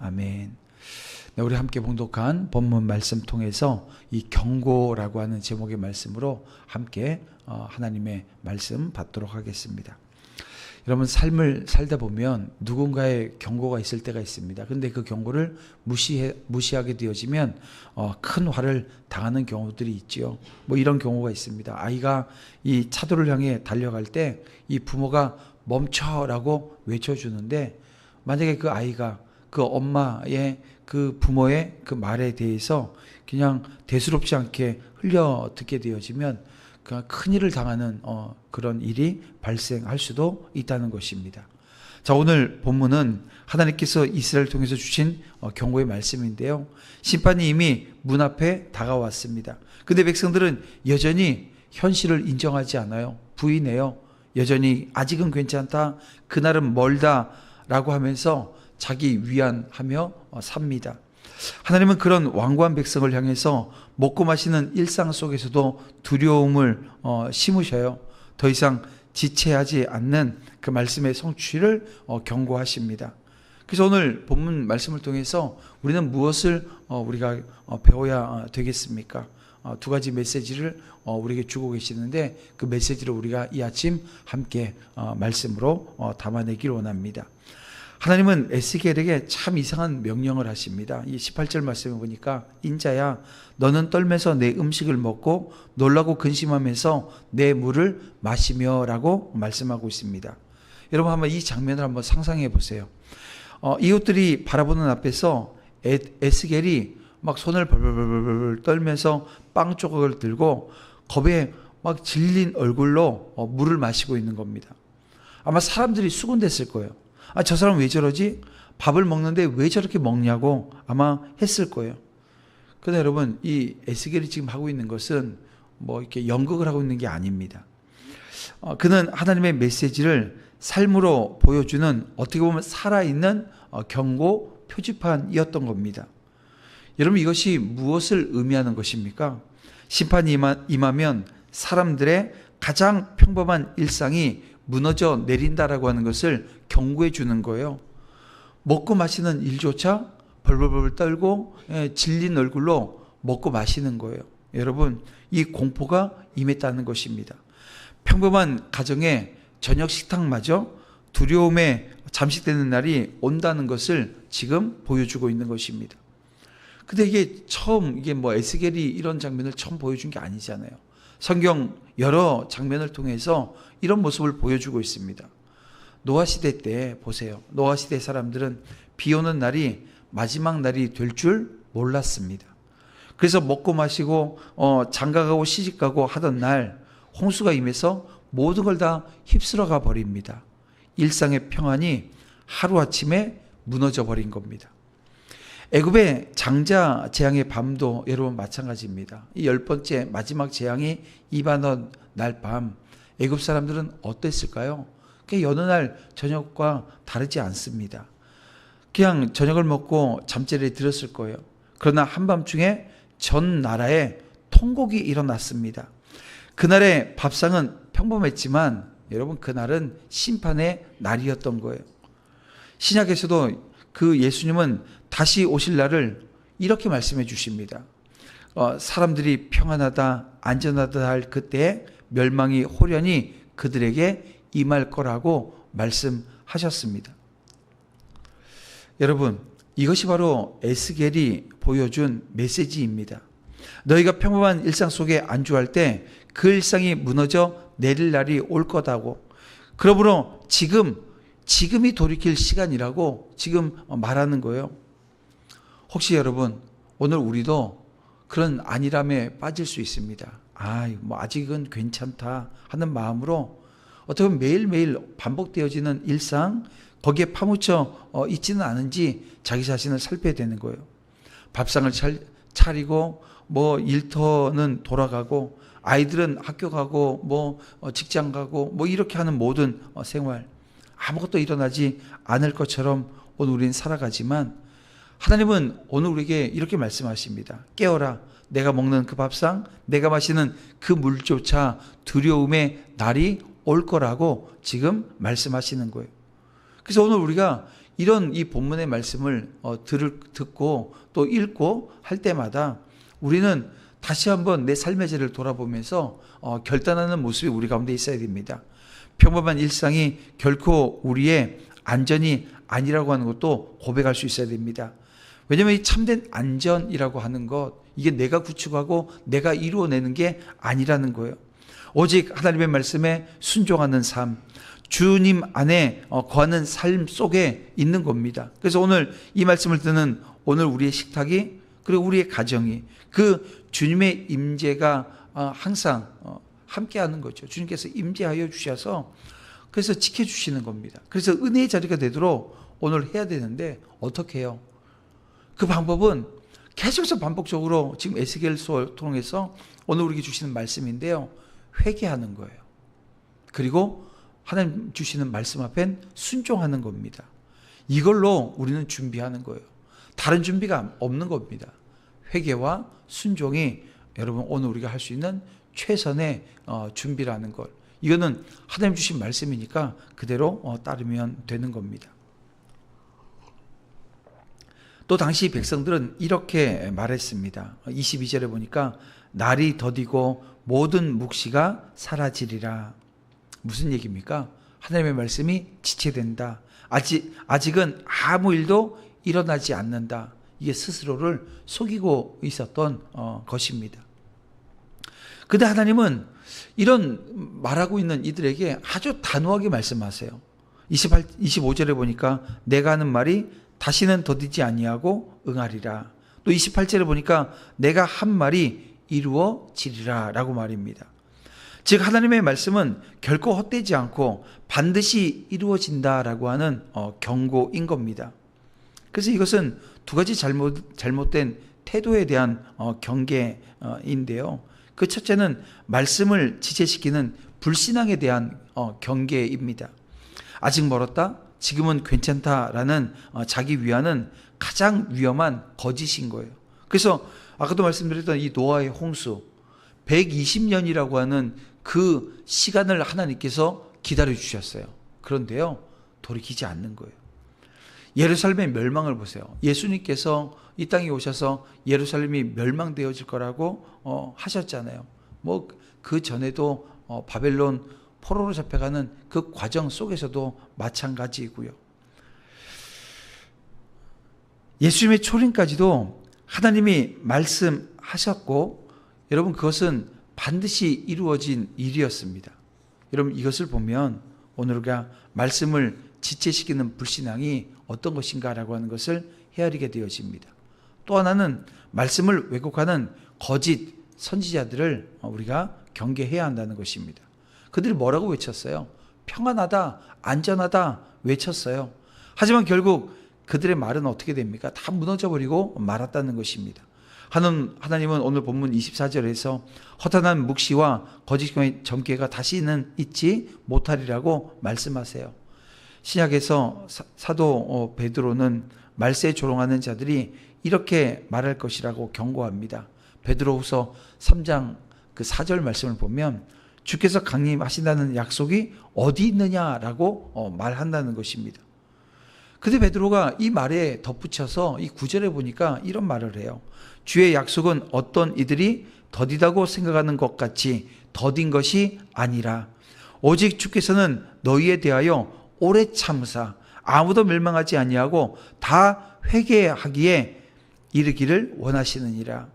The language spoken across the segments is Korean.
아멘. 네, 우리 함께 봉독한 본문 말씀 통해서 이 경고라고 하는 제목의 말씀으로 함께 하나님의 말씀 받도록 하겠습니다. 여러분, 삶을 살다 보면 누군가의 경고가 있을 때가 있습니다. 근데 그 경고를 무시하게 되어지면 큰 화를 당하는 경우들이 있지요. 뭐 이런 경우가 있습니다. 아이가 이 차도를 향해 달려갈 때 이 부모가 멈춰라고 외쳐주는데, 만약에 그 아이가 그 엄마의 그 부모의 그 말에 대해서 그냥 대수롭지 않게 흘려 듣게 되어지면 큰일을 당하는 그런 일이 발생할 수도 있다는 것입니다. 자, 오늘 본문은 하나님께서 이스라엘을 통해서 주신 경고의 말씀인데요. 심판이 이미 문 앞에 다가왔습니다. 근데 백성들은 여전히 현실을 인정하지 않아요. 부인해요. 여전히 아직은 괜찮다, 그날은 멀다 라고 하면서 자기 위안하며 삽니다. 하나님은 그런 완고한 백성을 향해서 먹고 마시는 일상 속에서도 두려움을 심으셔요. 더 이상 지체하지 않는 그 말씀의 성취를 경고하십니다. 그래서 오늘 본문 말씀을 통해서 우리는 무엇을 우리가 배워야 되겠습니까? 두 가지 메시지를 우리에게 주고 계시는데, 그 메시지를 우리가 이 아침 함께 말씀으로 담아내길 원합니다. 하나님은 에스겔에게 참 이상한 명령을 하십니다. 이 18절 말씀에 보니까, 인자야 너는 떨면서 내 음식을 먹고 놀라고 근심하면서 내 물을 마시며 라고 말씀하고 있습니다. 여러분, 한번 이 장면을 한번 상상해 보세요. 이웃들이 바라보는 앞에서 에스겔이 막 손을 벌벌벌 떨면서 빵 조각을 들고 겁에 막 질린 얼굴로 물을 마시고 있는 겁니다. 아마 사람들이 수군댔을 거예요. 저 사람 왜 저러지? 밥을 먹는데 왜 저렇게 먹냐고 아마 했을 거예요. 그런데 여러분, 이 에스겔이 지금 하고 있는 것은 뭐 이렇게 연극을 하고 있는 게 아닙니다. 그는 하나님의 메시지를 삶으로 보여주는, 어떻게 보면 살아있는 경고 표지판이었던 겁니다. 여러분, 이것이 무엇을 의미하는 것입니까? 심판이 임하면 사람들의 가장 평범한 일상이 무너져 내린다라고 하는 것을 경고해 주는 거예요. 먹고 마시는 일조차 벌벌벌 떨고 질린 얼굴로 먹고 마시는 거예요. 여러분, 이 공포가 임했다는 것입니다. 평범한 가정의 저녁 식탁마저 두려움에 잠식되는 날이 온다는 것을 지금 보여주고 있는 것입니다. 근데 이게 에스겔이 이런 장면을 처음 보여준 게 아니잖아요. 성경 여러 장면을 통해서 이런 모습을 보여주고 있습니다. 노아 시대 때 보세요. 노아 시대 사람들은 비 오는 날이 마지막 날이 될 줄 몰랐습니다. 그래서 먹고 마시고 장가가고 시집가고 하던 날 홍수가 임해서 모든 걸 다 휩쓸어가 버립니다. 일상의 평안이 하루아침에 무너져 버린 겁니다. 애굽의 장자 재앙의 밤도 여러분 마찬가지입니다. 이 10번째 마지막 재앙이 임하던 날 밤, 애굽 사람들은 어땠을까요? 여느 날 저녁과 다르지 않습니다. 그냥 저녁을 먹고 잠자리에 들었을 거예요. 그러나 한밤중에 전 나라에 통곡이 일어났습니다. 그날의 밥상은 평범했지만 여러분, 그날은 심판의 날이었던 거예요. 신약에서도 그 예수님은 다시 오실 날을 이렇게 말씀해 주십니다. 사람들이 평안하다, 안전하다 할 그때에 멸망이 호련히 그들에게 임할 거라고 말씀하셨습니다. 여러분, 이것이 바로 에스겔이 보여준 메시지입니다. 너희가 평범한 일상 속에 안주할 때 그 일상이 무너져 내릴 날이 올 거다고. 그러므로 지금이 돌이킬 시간이라고 지금 말하는 거예요. 혹시 여러분, 오늘 우리도 그런 안일함에 빠질 수 있습니다. 아직은 괜찮다 하는 마음으로 어떻게 보면 매일매일 반복되어지는 일상, 거기에 파묻혀 있지는 않은지 자기 자신을 살펴야 되는 거예요. 밥상을 차리고 일터는 돌아가고 아이들은 학교 가고 직장 가고 이렇게 하는 모든 생활, 아무것도 일어나지 않을 것처럼 오늘 우리는 살아가지만, 하나님은 오늘 우리에게 이렇게 말씀하십니다. 깨어라. 내가 먹는 그 밥상, 내가 마시는 그 물조차 두려움의 날이 올 거라고 지금 말씀하시는 거예요. 그래서 오늘 우리가 이런 이 본문의 말씀을 듣고 또 읽고 할 때마다 우리는 다시 한번 내 삶의 죄를 돌아보면서 결단하는 모습이 우리 가운데 있어야 됩니다. 평범한 일상이 결코 우리의 안전이 아니라고 하는 것도 고백할 수 있어야 됩니다. 왜냐하면 이 참된 안전이라고 하는 것, 이게 내가 구축하고 내가 이루어내는 게 아니라는 거예요. 오직 하나님의 말씀에 순종하는 삶, 주님 안에 거하는 삶 속에 있는 겁니다. 그래서 오늘 이 말씀을 듣는 오늘 우리의 식탁이, 그리고 우리의 가정이 그 주님의 임재가 항상 함께하는 거죠. 주님께서 임재하여 주셔서 그래서 지켜주시는 겁니다. 그래서 은혜의 자리가 되도록 오늘 해야 되는데 어떻게 해요? 그 방법은 계속해서 반복적으로 지금 에스겔서 통해서 오늘 우리에게 주시는 말씀인데요, 회개하는 거예요. 그리고 하나님 주시는 말씀 앞엔 순종하는 겁니다. 이걸로 우리는 준비하는 거예요. 다른 준비가 없는 겁니다. 회개와 순종이 여러분 오늘 우리가 할 수 있는 최선의 준비라는 걸, 이거는 하나님 주신 말씀이니까 그대로 따르면 되는 겁니다. 또 당시 백성들은 이렇게 말했습니다. 22절에 보니까 날이 더디고 모든 묵시가 사라지리라. 무슨 얘기입니까? 하나님의 말씀이 지체된다. 아직은 아무 일도 일어나지 않는다. 이게 스스로를 속이고 있었던 것입니다. 근데 하나님은 이런 말하고 있는 이들에게 아주 단호하게 말씀하세요. 25절에 보니까 내가 하는 말이 다시는 더디지 아니하고 응하리라. 또 28절에 보니까 내가 한 말이 이루어지리라 라고 말입니다. 즉 하나님의 말씀은 결코 헛되지 않고 반드시 이루어진다라고 하는 경고인 겁니다. 그래서 이것은 두 가지 잘못된 태도에 대한 경계인데요. 그 첫째는 말씀을 지체시키는 불신앙에 대한 경계입니다. 아직 멀었다, 지금은 괜찮다라는 자기 위안은 가장 위험한 거짓인 거예요. 그래서 아까도 말씀드렸던 이 노아의 홍수, 120년이라고 하는 그 시간을 하나님께서 기다려 주셨어요. 그런데요, 돌이키지 않는 거예요. 예루살렘의 멸망을 보세요. 예수님께서 이 땅에 오셔서 예루살렘이 멸망되어질 거라고 하셨잖아요. 뭐 그 전에도 바벨론 포로로 잡혀가는 그 과정 속에서도 마찬가지이고요. 예수님의 초림까지도 하나님이 말씀하셨고, 여러분 그것은 반드시 이루어진 일이었습니다. 여러분 이것을 보면 오늘 우리가 말씀을 지체시키는 불신앙이 어떤 것인가라고 하는 것을 헤아리게 되어집니다. 또 하나는 말씀을 왜곡하는 거짓 선지자들을 우리가 경계해야 한다는 것입니다. 그들이 뭐라고 외쳤어요? 평안하다, 안전하다 외쳤어요. 하지만 결국 그들의 말은 어떻게 됩니까? 다 무너져버리고 말았다는 것입니다. 하나님은 오늘 본문 24절에서 허탄한 묵시와 거짓 점괘가 다시는 있지 못하리라고 말씀하세요. 신약에서 사도 베드로는 말세에 조롱하는 자들이 이렇게 말할 것이라고 경고합니다. 베드로후서 3장 그 4절 말씀을 보면 주께서 강림하신다는 약속이 어디 있느냐라고 말한다는 것입니다. 근데 베드로가 이 말에 덧붙여서 이 9절에 보니까 이런 말을 해요. 주의 약속은 어떤 이들이 더디다고 생각하는 것 같이 더딘 것이 아니라 오직 주께서는 너희에 대하여 오래 참으사 아무도 멸망하지 아니하고 다 회개하기에 이르기를 원하시느니라.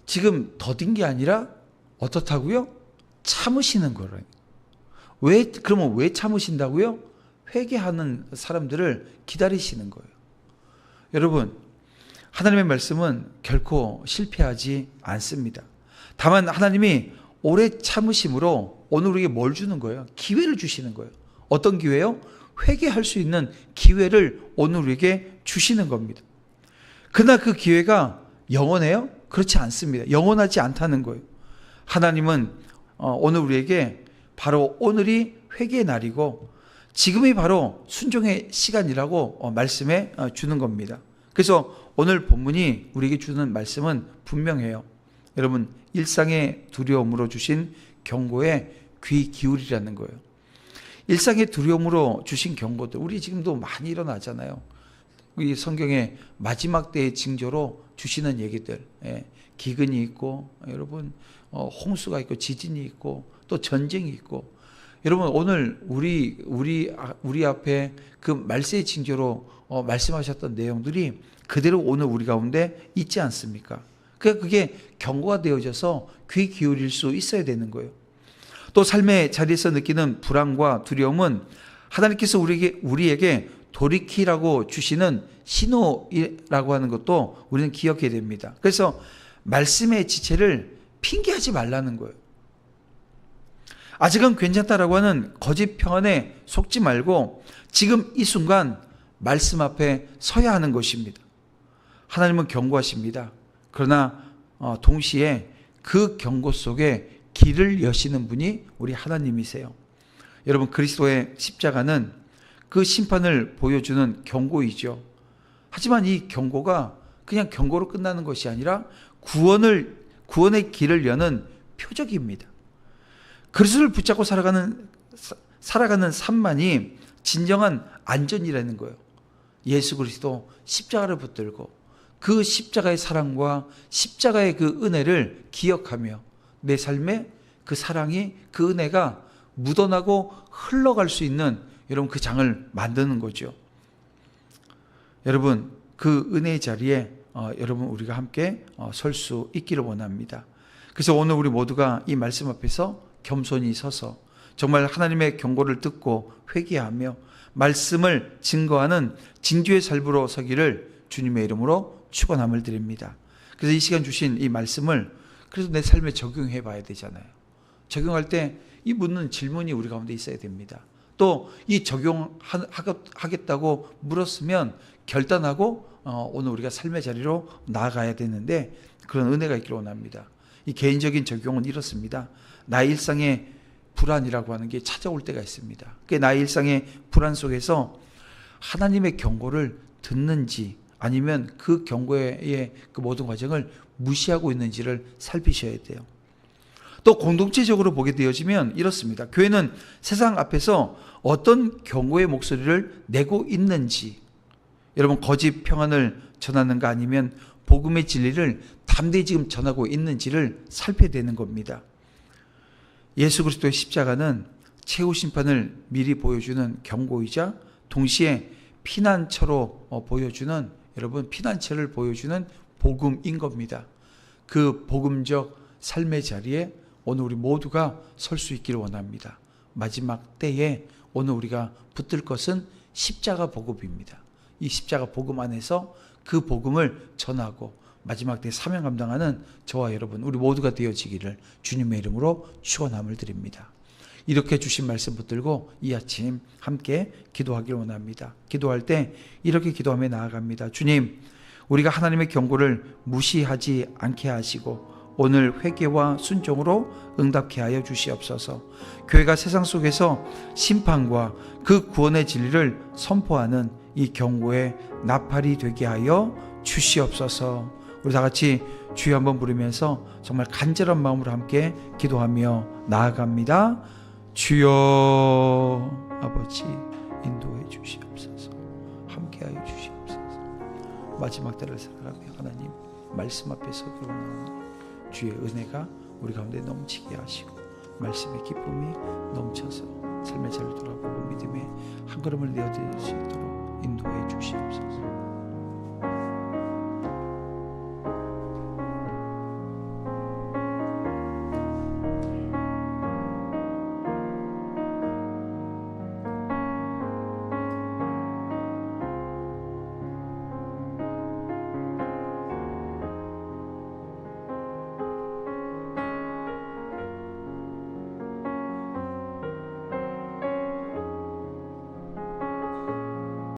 지금 더딘 게 아니라 어떻다고요? 참으시는 거래요. 그러면 왜 참으신다고요? 회개하는 사람들을 기다리시는 거예요. 여러분, 하나님의 말씀은 결코 실패하지 않습니다. 다만 하나님이 오래 참으심으로 오늘 우리에게 뭘 주는 거예요? 기회를 주시는 거예요. 어떤 기회요? 회개할 수 있는 기회를 오늘 우리에게 주시는 겁니다. 그러나 그 기회가 영원해요? 그렇지 않습니다. 영원하지 않다는 거예요. 하나님은 오늘 우리에게 바로 오늘이 회개의 날이고 지금이 바로 순종의 시간이라고 말씀해 주는 겁니다. 그래서 오늘 본문이 우리에게 주는 말씀은 분명해요. 여러분, 일상의 두려움으로 주신 경고에 귀 기울이라는 거예요. 일상의 두려움으로 주신 경고들 우리 지금도 많이 일어나잖아요. 이 성경의 마지막 때의 징조로 주시는 얘기들, 기근이 있고 여러분 홍수가 있고 지진이 있고 또 전쟁이 있고, 여러분 오늘 우리 앞에 그 말세의 징조로 말씀하셨던 내용들이 그대로 오늘 우리 가운데 있지 않습니까? 그게 경고가 되어져서 귀 기울일 수 있어야 되는 거예요. 또 삶의 자리에서 느끼는 불안과 두려움은 하나님께서 우리에게 돌이키라고 주시는 신호라고 하는 것도 우리는 기억해야 됩니다. 그래서 말씀의 지체를 핑계하지 말라는 거예요. 아직은 괜찮다라고 하는 거짓 평안에 속지 말고 지금 이 순간 말씀 앞에 서야 하는 것입니다. 하나님은 경고하십니다. 그러나 동시에 그 경고 속에 길을 여시는 분이 우리 하나님이세요. 여러분, 그리스도의 십자가는 그 심판을 보여주는 경고이죠. 하지만 이 경고가 그냥 경고로 끝나는 것이 아니라 구원의 길을 여는 표적입니다. 그리스도를 붙잡고 살아가는 삶만이 진정한 안전이라는 거예요. 예수 그리스도 십자가를 붙들고 그 십자가의 사랑과 십자가의 그 은혜를 기억하며 내 삶에 그 사랑이, 그 은혜가 묻어나고 흘러갈 수 있는 여러분 그 장을 만드는 거죠. 여러분, 그 은혜의 자리에 여러분 우리가 함께 설 수 있기를 원합니다. 그래서 오늘 우리 모두가 이 말씀 앞에서 겸손히 서서 정말 하나님의 경고를 듣고 회개하며 말씀을 증거하는 진주의 삶으로 서기를 주님의 이름으로 축원함을 드립니다. 그래서 이 시간 주신 이 말씀을 그래서 내 삶에 적용해 봐야 되잖아요. 적용할 때 이 묻는 질문이 우리 가운데 있어야 됩니다. 또 이 적용하겠다고 물었으면 결단하고 오늘 우리가 삶의 자리로 나아가야 되는데 그런 은혜가 있기를 원합니다. 이 개인적인 적용은 이렇습니다. 나의 일상의 불안이라고 하는 게 찾아올 때가 있습니다. 나의 일상의 불안 속에서 하나님의 경고를 듣는지 아니면 그 경고의 그 모든 과정을 무시하고 있는지를 살피셔야 돼요. 또 공동체적으로 보게 되어지면 이렇습니다. 교회는 세상 앞에서 어떤 경고의 목소리를 내고 있는지, 여러분 거짓 평안을 전하는가 아니면 복음의 진리를 담대히 지금 전하고 있는지를 살펴야 되는 겁니다. 예수 그리스도의 십자가는 최후 심판을 미리 보여주는 경고이자 동시에 피난처로 보여주는, 여러분 피난처를 보여주는 복음인 겁니다. 그 복음적 삶의 자리에 오늘 우리 모두가 설 수 있기를 원합니다. 마지막 때에 오늘 우리가 붙들 것은 십자가 복음입니다. 이 십자가 복음 안에서 그 복음을 전하고 마지막 때 사명 감당하는 저와 여러분 우리 모두가 되어지기를 주님의 이름으로 축원함을 드립니다. 이렇게 주신 말씀 붙들고 이 아침 함께 기도하기를 원합니다. 기도할 때 이렇게 기도하며 나아갑니다. 주님, 우리가 하나님의 경고를 무시하지 않게 하시고 오늘 회개와 순종으로 응답케 하여 주시옵소서. 교회가 세상 속에서 심판과 그 구원의 진리를 선포하는 이 경고의 나팔이 되게 하여 주시옵소서. 우리 다 같이 주여 한번 부르면서 정말 간절한 마음으로 함께 기도하며 나아갑니다. 주여 아버지 인도해 주시옵소서. 함께하여 주시옵소서. 마지막 때를 살아가며 하나님 말씀 앞에 서기로 나오니 주의 은혜가 우리 가운데 넘치게 하시고 말씀의 기쁨이 넘쳐서 삶의 자리를 돌아보고 믿음의 한 걸음을 내어드릴 수 있도록 인도해 주시옵소서.